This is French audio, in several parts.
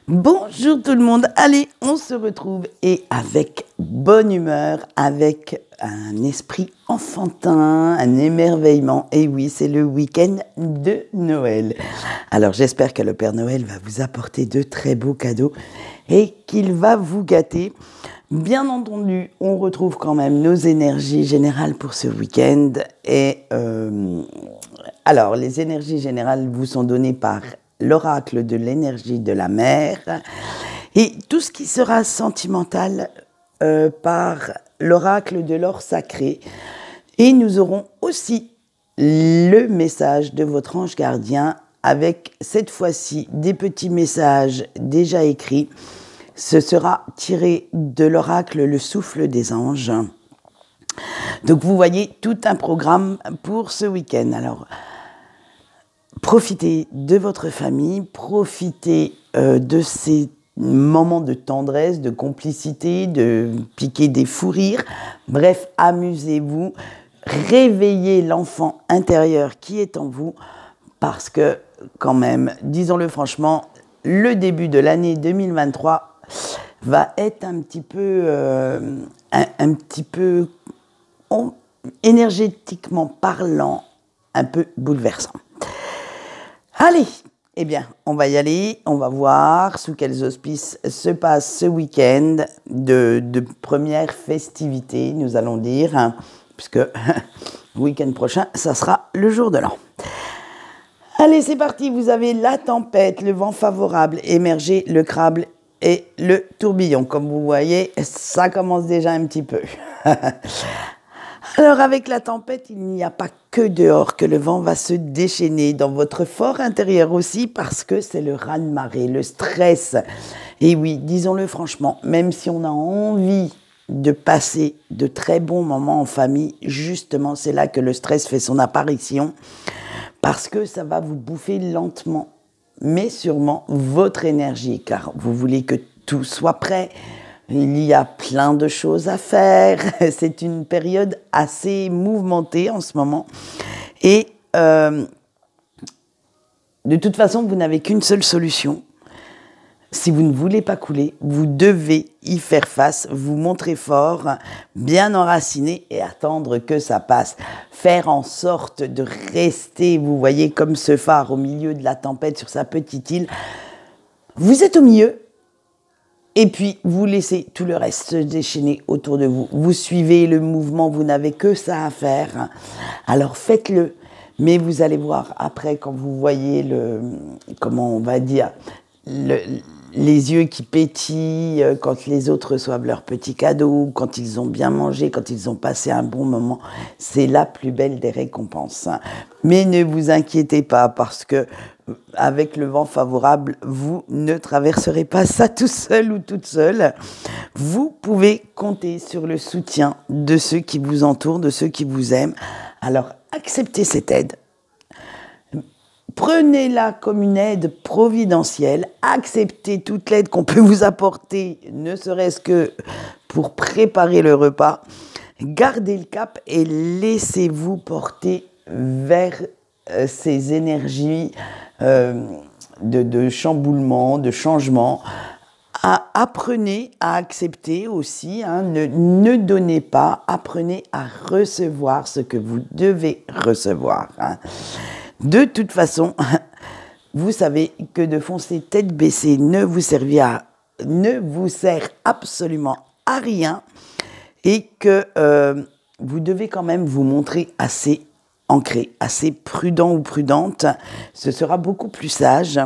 Bonjour tout le monde, allez, on se retrouve et avec bonne humeur, avec un esprit enfantin, un émerveillement. Et oui, c'est le week-end de Noël. Alors j'espère que le Père Noël va vous apporter de très beaux cadeaux et qu'il va vous gâter. Bien entendu, on retrouve quand même nos énergies générales pour ce week-end. Alors, les énergies générales vous sont données par l'oracle de l'énergie de la mer et tout ce qui sera sentimental par l'oracle de l'or sacré. Et nous aurons aussi le message de votre ange gardien avec cette fois-ci des petits messages déjà écrits. Ce sera tiré de l'oracle Le Souffle des Anges. Donc vous voyez tout un programme pour ce week-end. Alors, profitez de votre famille, profitez de ces moments de tendresse, de complicité, de piquer des fous rires. Bref, amusez-vous, réveillez l'enfant intérieur qui est en vous parce que quand même, disons-le franchement, le début de l'année 2023 va être un petit peu énergétiquement parlant, un peu bouleversant. Allez, eh bien, on va y aller, on va voir sous quels auspices se passe ce week-end de première festivité, nous allons dire, hein, puisque le week-end prochain, ça sera le jour de l'an. Allez, c'est parti, vous avez la tempête, le vent favorable, émerger, le crabe et le tourbillon. Comme vous voyez, ça commence déjà un petit peu. Alors avec la tempête, il n'y a pas que dehors que le vent va se déchaîner, dans votre fort intérieur aussi, parce que c'est le raz-de-marée, le stress. Et oui, disons-le franchement, même si on a envie de passer de très bons moments en famille, justement, c'est là que le stress fait son apparition, parce que ça va vous bouffer lentement, mais sûrement votre énergie, car vous voulez que tout soit prêt. Il y a plein de choses à faire. C'est une période assez mouvementée en ce moment. Et de toute façon, vous n'avez qu'une seule solution. Si vous ne voulez pas couler, vous devez y faire face, vous montrer fort, bien enraciné et attendre que ça passe. Faire en sorte de rester, vous voyez, comme ce phare au milieu de la tempête sur sa petite île. Vous êtes au milieu. Et puis, vous laissez tout le reste se déchaîner autour de vous. Vous suivez le mouvement, vous n'avez que ça à faire. Alors, faites-le. Mais vous allez voir, après, quand vous voyez comment on va dire, les yeux qui pétillent, quand les autres reçoivent leurs petits cadeaux, quand ils ont bien mangé, quand ils ont passé un bon moment, c'est la plus belle des récompenses. Mais ne vous inquiétez pas, parce que avec le vent favorable, vous ne traverserez pas ça tout seul ou toute seule. Vous pouvez compter sur le soutien de ceux qui vous entourent, de ceux qui vous aiment. Alors, acceptez cette aide. Prenez-la comme une aide providentielle. Acceptez toute l'aide qu'on peut vous apporter, ne serait-ce que pour préparer le repas. Gardez le cap et laissez-vous porter vers ces énergies de chamboulement, de changement. Apprenez à accepter aussi, hein, ne donnez pas, apprenez à recevoir ce que vous devez recevoir. Hein. De toute façon, vous savez que de foncer tête baissée ne vous sert absolument à rien et que vous devez quand même vous montrer assez ancré, assez prudent ou prudente. Ce sera beaucoup plus sage.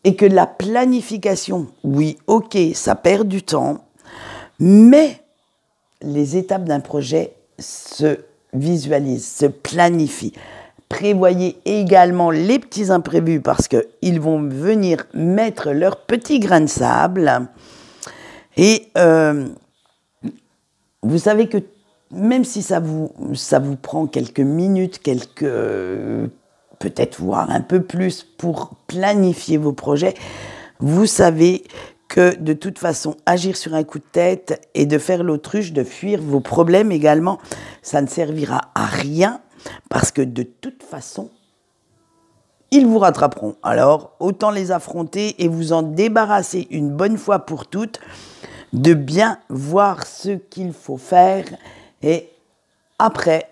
Et que la planification, oui, ok, ça perd du temps, mais les étapes d'un projet se visualisent, se planifient. Prévoyez également les petits imprévus parce qu'ils vont venir mettre leur petit grain de sable. Et vous savez que même si ça vous prend quelques minutes, peut-être voire un peu plus pour planifier vos projets, vous savez que de toute façon, agir sur un coup de tête et de faire l'autruche, de fuir vos problèmes également, ça ne servira à rien parce que de toute façon, ils vous rattraperont. Alors, autant les affronter et vous en débarrasser une bonne fois pour toutes, de bien voir ce qu'il faut faire et après,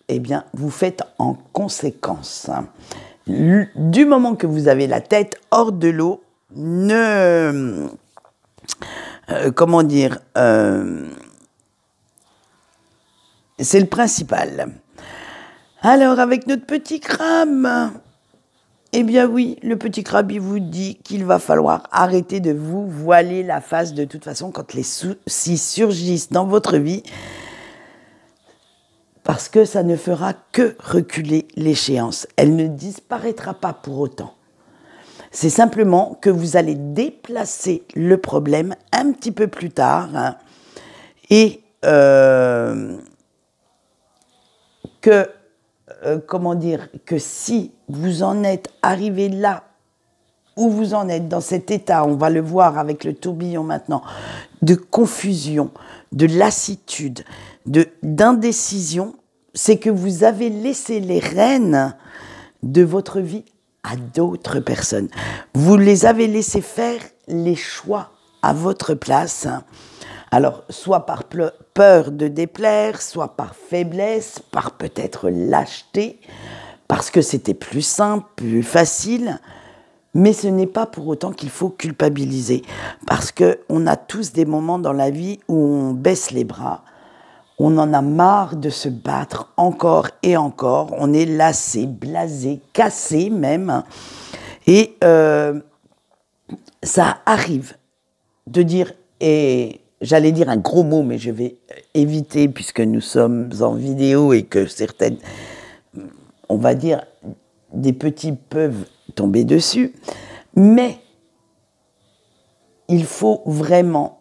eh bien, vous faites en conséquence. Du moment que vous avez la tête hors de l'eau, c'est le principal. Alors, avec notre petit crabe, eh bien oui, le petit crabe, il vous dit qu'il va falloir arrêter de vous voiler la face. De toute façon, quand les soucis surgissent dans votre vie, parce que ça ne fera que reculer l'échéance. Elle ne disparaîtra pas pour autant. C'est simplement que vous allez déplacer le problème un petit peu plus tard, hein, et que si vous en êtes arrivé là où vous en êtes, dans cet état, on va le voir avec le tourbillon maintenant, de confusion, de lassitude, d'indécision, c'est que vous avez laissé les rênes de votre vie à d'autres personnes. Vous les avez laissés faire les choix à votre place. Alors, soit par peur de déplaire, soit par faiblesse, par peut-être lâcheté, parce que c'était plus simple, plus facile. Mais ce n'est pas pour autant qu'il faut culpabiliser, parce qu'on a tous des moments dans la vie où on baisse les bras, on en a marre de se battre encore et encore, on est lassé, blasé, cassé même, et ça arrive de dire, et j'allais dire un gros mot, mais je vais éviter puisque nous sommes en vidéo et que certaines, on va dire, des petits peuvent tomber dessus, mais il faut vraiment,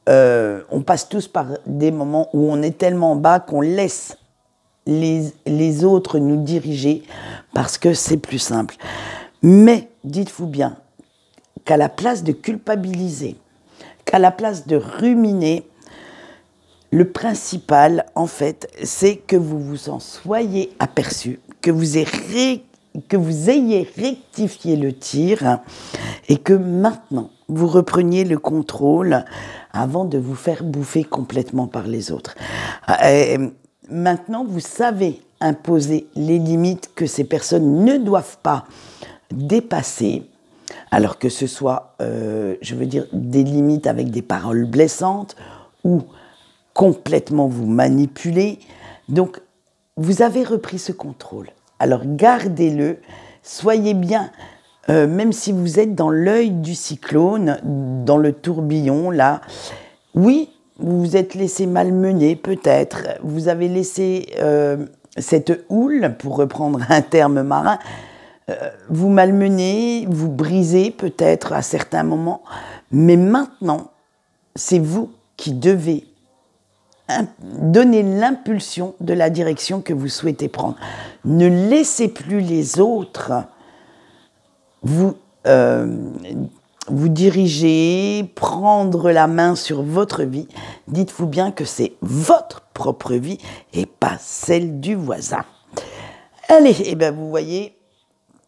on passe tous par des moments où on est tellement bas qu'on laisse les autres nous diriger parce que c'est plus simple. Mais dites-vous bien qu'à la place de culpabiliser, qu'à la place de ruminer, le principal, en fait, c'est que vous vous en soyez aperçu, que vous ayez rectifié le tir et que maintenant, vous repreniez le contrôle avant de vous faire bouffer complètement par les autres. Maintenant, vous savez imposer les limites que ces personnes ne doivent pas dépasser, alors que ce soit, je veux dire, des limites avec des paroles blessantes ou complètement vous manipuler. Donc, vous avez repris ce contrôle. Alors, gardez-le, soyez bien, même si vous êtes dans l'œil du cyclone, dans le tourbillon, là. Oui, vous vous êtes laissé malmener, peut-être. Vous avez laissé cette houle, pour reprendre un terme marin, vous malmener, vous briser, peut-être, à certains moments. Mais maintenant, c'est vous qui devez donner l'impulsion de la direction que vous souhaitez prendre. Ne laissez plus les autres vous diriger, prendre la main sur votre vie. Dites-vous bien que c'est votre propre vie et pas celle du voisin. Allez, et bien vous voyez,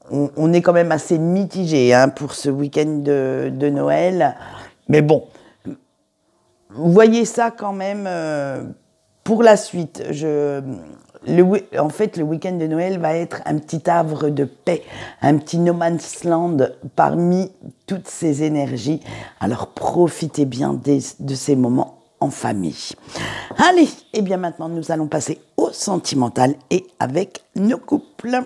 on est quand même assez mitigé pour ce week-end de Noël. Mais bon, vous voyez ça quand même pour la suite. En fait, le week-end de Noël va être un petit havre de paix, un petit no man's land parmi toutes ces énergies. Alors profitez bien de ces moments en famille. Allez, et bien maintenant nous allons passer au sentimental et avec nos couples.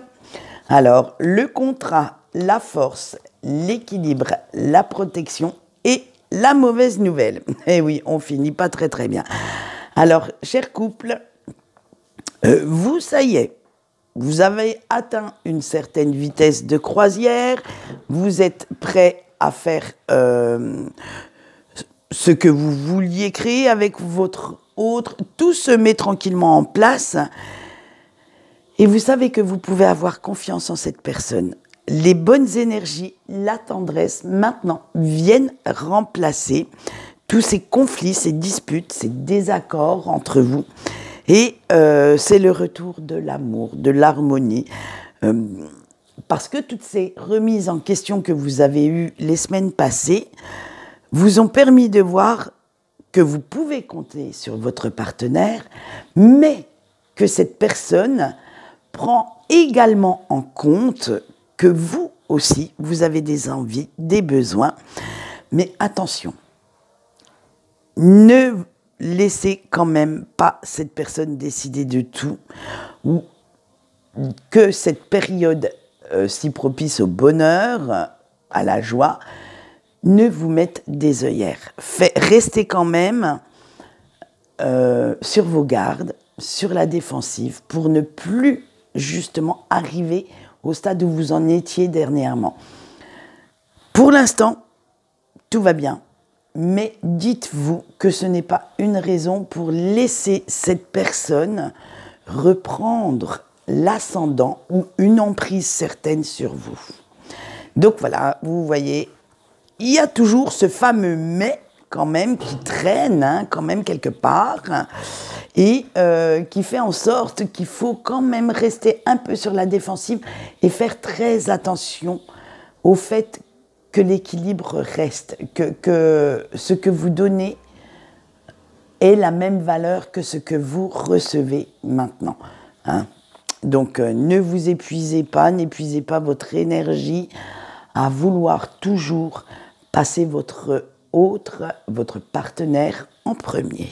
Alors, le contrat, la force, l'équilibre, la protection et la mauvaise nouvelle. Eh oui, on finit pas très très bien. Alors, cher couple, vous, ça y est, vous avez atteint une certaine vitesse de croisière, vous êtes prêt à faire ce que vous vouliez créer avec votre autre, tout se met tranquillement en place, et vous savez que vous pouvez avoir confiance en cette personne. Les bonnes énergies, la tendresse, maintenant, viennent remplacer tous ces conflits, ces disputes, ces désaccords entre vous. Et c'est le retour de l'amour, de l'harmonie. Parce que toutes ces remises en question que vous avez eues les semaines passées vous ont permis de voir que vous pouvez compter sur votre partenaire, mais que cette personne prend également en compte que vous aussi, vous avez des envies, des besoins. Mais attention, ne laissez quand même pas cette personne décider de tout, ou que cette période si propice au bonheur, à la joie, ne vous mette des œillères. Restez quand même sur vos gardes, sur la défensive, pour ne plus justement arriver au stade où vous en étiez dernièrement. Pour l'instant, tout va bien, mais dites-vous que ce n'est pas une raison pour laisser cette personne reprendre l'ascendant ou une emprise certaine sur vous. Donc voilà, vous voyez, il y a toujours ce fameux mais quand même qui traîne quand même quelque part et qui fait en sorte qu'il faut quand même rester un peu sur la défensive et faire très attention au fait que l'équilibre reste, que ce que vous donnez ait la même valeur que ce que vous recevez maintenant. Donc ne vous épuisez pas, n'épuisez pas votre énergie à vouloir toujours passer votre partenaire en premier.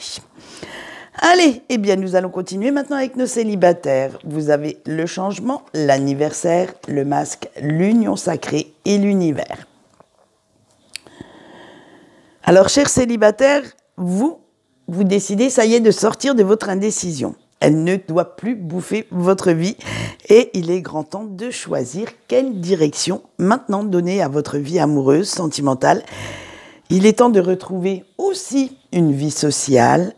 Allez, eh bien nous allons continuer maintenant avec nos célibataires. Vous avez le changement, l'anniversaire, le masque, l'union sacrée et l'univers. Alors, chers célibataires, vous décidez, ça y est, de sortir de votre indécision. Elle ne doit plus bouffer votre vie et il est grand temps de choisir quelle direction maintenant donner à votre vie amoureuse, sentimentale. Il est temps de retrouver aussi une vie sociale,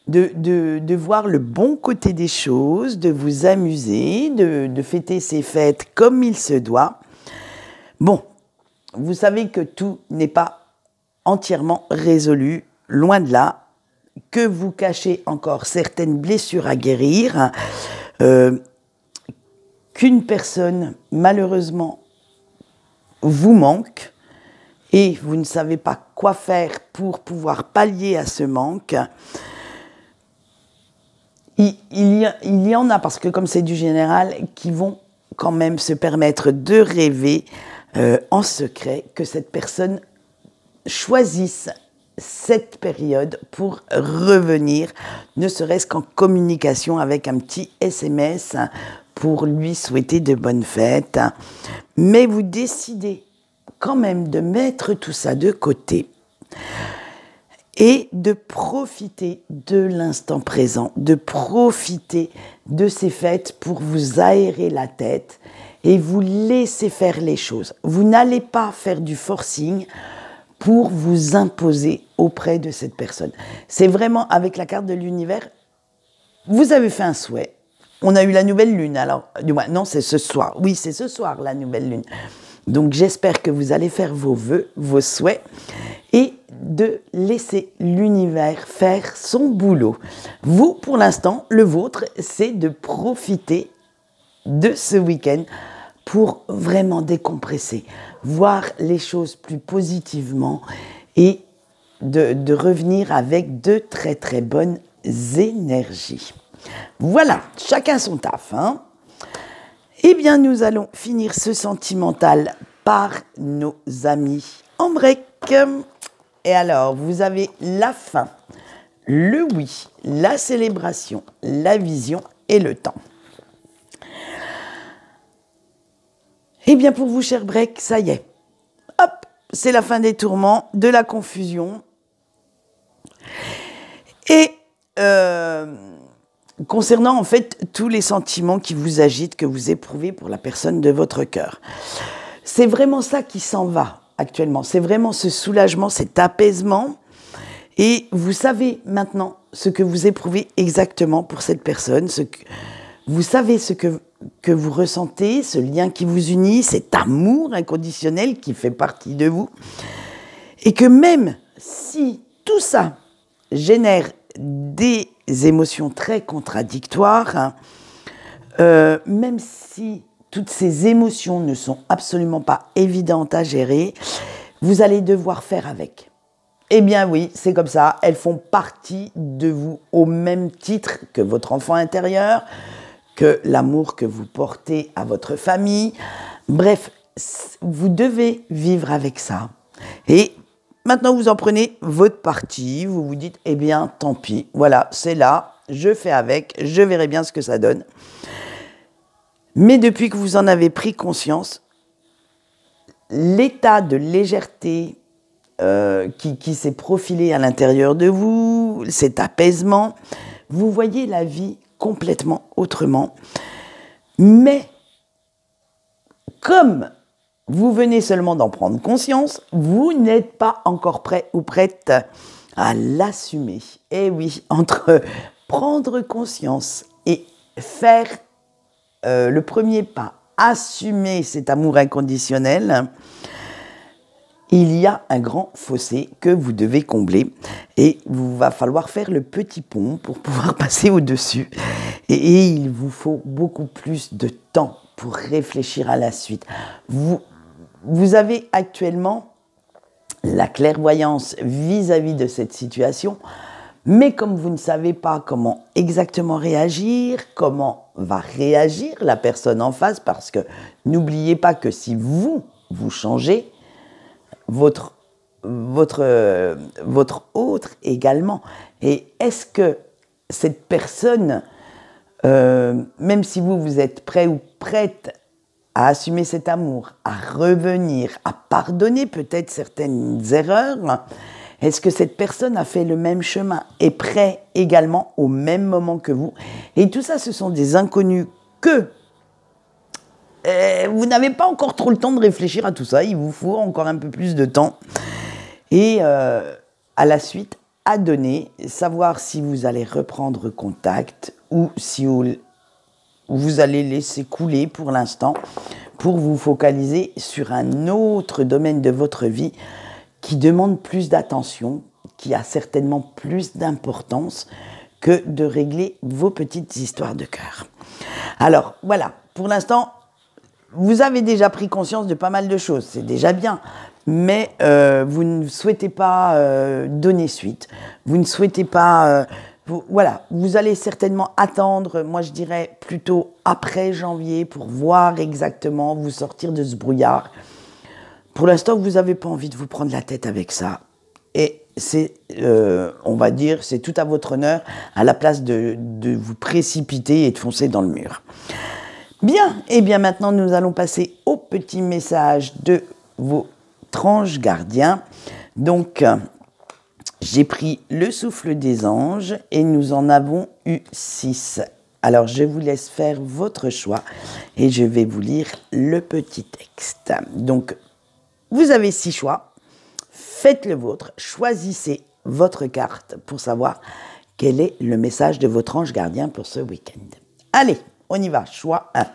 de voir le bon côté des choses, de vous amuser, de fêter ces fêtes comme il se doit. Bon, vous savez que tout n'est pas entièrement résolu, loin de là, que vous cachez encore certaines blessures à guérir, qu'une personne, malheureusement, vous manque et vous ne savez pas quoi faire pour pouvoir pallier à ce manque. Il y en a, parce que comme c'est du général, qui vont quand même se permettre de rêver en secret que cette personne choisisse cette période pour revenir, ne serait-ce qu'en communication avec un petit SMS pour lui souhaiter de bonnes fêtes. Mais vous décidez quand même de mettre tout ça de côté et de profiter de l'instant présent, de profiter de ces fêtes pour vous aérer la tête et vous laisser faire les choses. Vous n'allez pas faire du forcing pour vous imposer auprès de cette personne. C'est vraiment avec la carte de l'univers, vous avez fait un souhait. On a eu la nouvelle lune, alors, du moins, non, c'est ce soir. Oui, c'est ce soir, la nouvelle lune. Donc, j'espère que vous allez faire vos vœux, vos souhaits, et de laisser l'univers faire son boulot. Vous, pour l'instant, le vôtre, c'est de profiter de ce week-end pour vraiment décompresser, voir les choses plus positivement et de revenir avec de très très bonnes énergies. Voilà, chacun son taf. Eh bien, nous allons finir ce sentimental par nos amis en break. Et alors, vous avez la fin, le oui, la célébration, la vision et le temps. Eh bien, pour vous, cher break, ça y est. Hop, c'est la fin des tourments, de la confusion. Et concernant, en fait, tous les sentiments qui vous agitent, que vous éprouvez pour la personne de votre cœur. C'est vraiment ça qui s'en va actuellement. C'est vraiment ce soulagement, cet apaisement. Et vous savez maintenant ce que vous éprouvez exactement pour cette personne. Vous savez ce que vous ressentez, ce lien qui vous unit, cet amour inconditionnel qui fait partie de vous. Et que même si tout ça génère des émotions très contradictoires, même si toutes ces émotions ne sont absolument pas évidentes à gérer, vous allez devoir faire avec. Eh bien oui, c'est comme ça, elles font partie de vous au même titre que votre enfant intérieur, que l'amour que vous portez à votre famille. Bref, vous devez vivre avec ça. Et maintenant, vous en prenez votre parti, vous vous dites, eh bien, tant pis, voilà, c'est là, je fais avec, je verrai bien ce que ça donne. Mais depuis que vous en avez pris conscience, l'état de légèreté qui s'est profilé à l'intérieur de vous, cet apaisement, vous voyez la vie complètement autrement. Mais comme vous venez seulement d'en prendre conscience, vous n'êtes pas encore prêt ou prête à l'assumer. Et oui, entre prendre conscience et faire le premier pas, assumer cet amour inconditionnel, il y a un grand fossé que vous devez combler et il va falloir faire le petit pont pour pouvoir passer au-dessus. Et il vous faut beaucoup plus de temps pour réfléchir à la suite. Vous avez actuellement la clairvoyance vis-à-vis de cette situation, mais comme vous ne savez pas comment exactement réagir, comment va réagir la personne en face, parce que n'oubliez pas que si vous changez, votre autre également. Et est-ce que cette personne, même si vous êtes prêt ou prête à assumer cet amour, à revenir, à pardonner peut-être certaines erreurs, est-ce que cette personne a fait le même chemin, est prêt également au même moment que vous? Et tout ça, ce sont des inconnus que vous n'avez pas encore trop le temps de réfléchir à tout ça, il vous faut encore un peu plus de temps. Et à la suite, à donner, savoir si vous allez reprendre contact ou si vous allez laisser couler pour l'instant pour vous focaliser sur un autre domaine de votre vie qui demande plus d'attention, qui a certainement plus d'importance que de régler vos petites histoires de cœur. Alors voilà, pour l'instant, vous avez déjà pris conscience de pas mal de choses, c'est déjà bien, mais vous ne souhaitez pas donner suite, vous ne souhaitez pas... voilà, vous allez certainement attendre, moi je dirais plutôt après janvier pour voir exactement, vous sortir de ce brouillard. Pour l'instant, vous n'avez pas envie de vous prendre la tête avec ça. Et c'est, on va dire, c'est tout à votre honneur à la place de vous précipiter et de foncer dans le mur. Bien, et bien maintenant nous allons passer au petit message de vos anges gardiens. Donc, j'ai pris le souffle des anges et nous en avons eu 6. Alors, je vous laisse faire votre choix et je vais vous lire le petit texte. Donc, vous avez 6 choix. Faites le vôtre. Choisissez votre carte pour savoir quel est le message de votre ange gardien pour ce week-end. Allez, on y va. Choix 1.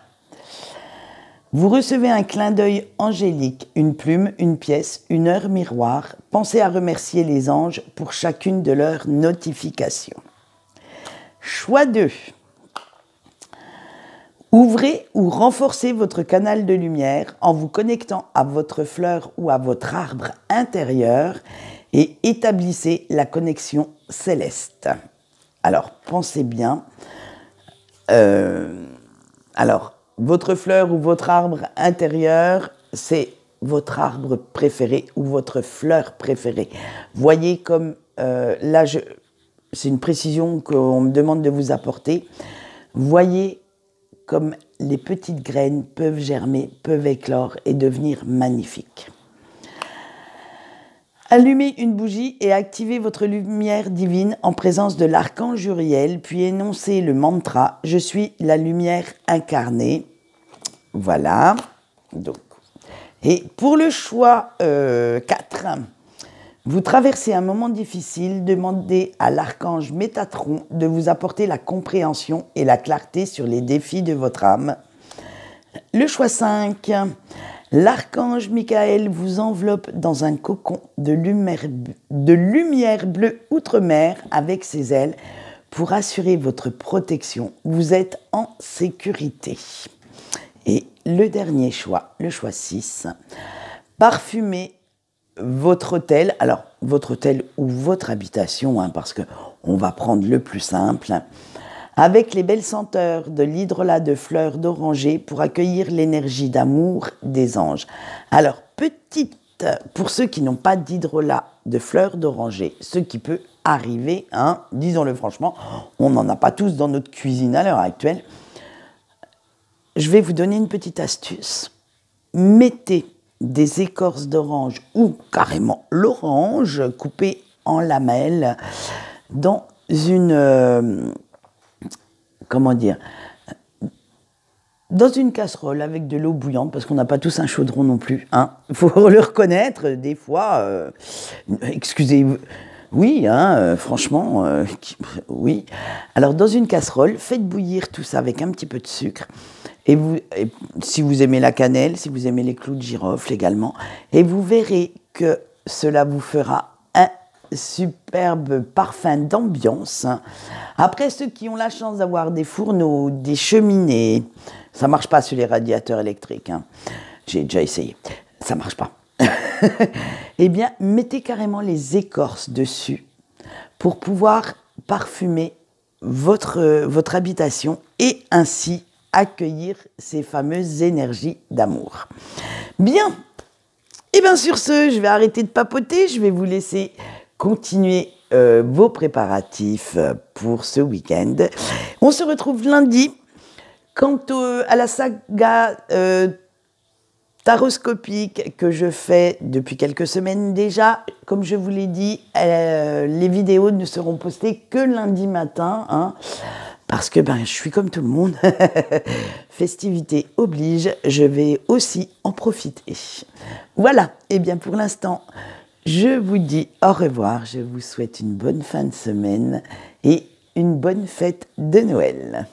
Vous recevez un clin d'œil angélique, une plume, une pièce, une heure miroir. Pensez à remercier les anges pour chacune de leurs notifications. Choix 2. Ouvrez ou renforcez votre canal de lumière en vous connectant à votre fleur ou à votre arbre intérieur et établissez la connexion céleste. Alors, pensez bien. Votre fleur ou votre arbre intérieur, c'est votre arbre préféré ou votre fleur préférée. Voyez comme là, c'est une précision qu'on me demande de vous apporter. Voyez comme les petites graines peuvent germer, peuvent éclore et devenir magnifiques. Allumez une bougie et activez votre lumière divine en présence de l'archange Uriel, puis énoncez le mantra « Je suis la lumière incarnée ». Voilà. Donc. Et pour le choix 4, vous traversez un moment difficile, demandez à l'archange Métatron de vous apporter la compréhension et la clarté sur les défis de votre âme. Le choix 5, l'archange Michael vous enveloppe dans un cocon de lumière bleue outre-mer avec ses ailes pour assurer votre protection. Vous êtes en sécurité. Et le dernier choix, le choix 6, parfumez votre hôtel, alors votre hôtel ou votre habitation, hein, parce qu'on va prendre le plus simple, avec les belles senteurs de l'hydrolat de fleurs d'oranger pour accueillir l'énergie d'amour des anges. Alors, petite, pour ceux qui n'ont pas d'hydrolat de fleurs d'oranger, ce qui peut arriver, hein, disons-le franchement, on n'en a pas tous dans notre cuisine à l'heure actuelle, je vais vous donner une petite astuce. Mettez des écorces d'orange ou carrément l'orange coupée en lamelles dans une dans une casserole avec de l'eau bouillante, parce qu'on n'a pas tous un chaudron non plus, hein. Faut le reconnaître, des fois, excusez, oui, hein, franchement, oui. Alors dans une casserole, faites bouillir tout ça avec un petit peu de sucre. Et si vous aimez la cannelle, si vous aimez les clous de girofle également, et vous verrez que cela vous fera un superbe parfum d'ambiance. Après, ceux qui ont la chance d'avoir des fourneaux, des cheminées, ça marche pas sur les radiateurs électriques, hein. J'ai déjà essayé, ça marche pas. Eh bien, mettez carrément les écorces dessus pour pouvoir parfumer votre habitation et ainsi accueillir ces fameuses énergies d'amour. Bien, et bien sur ce, je vais arrêter de papoter, je vais vous laisser continuer vos préparatifs pour ce week-end. On se retrouve lundi. Quant à la saga taroscopique que je fais depuis quelques semaines déjà, comme je vous l'ai dit, les vidéos ne seront postées que lundi matin, hein. Parce que je suis comme tout le monde, festivité oblige, je vais aussi en profiter. Voilà, et bien pour l'instant, je vous dis au revoir, je vous souhaite une bonne fin de semaine et une bonne fête de Noël.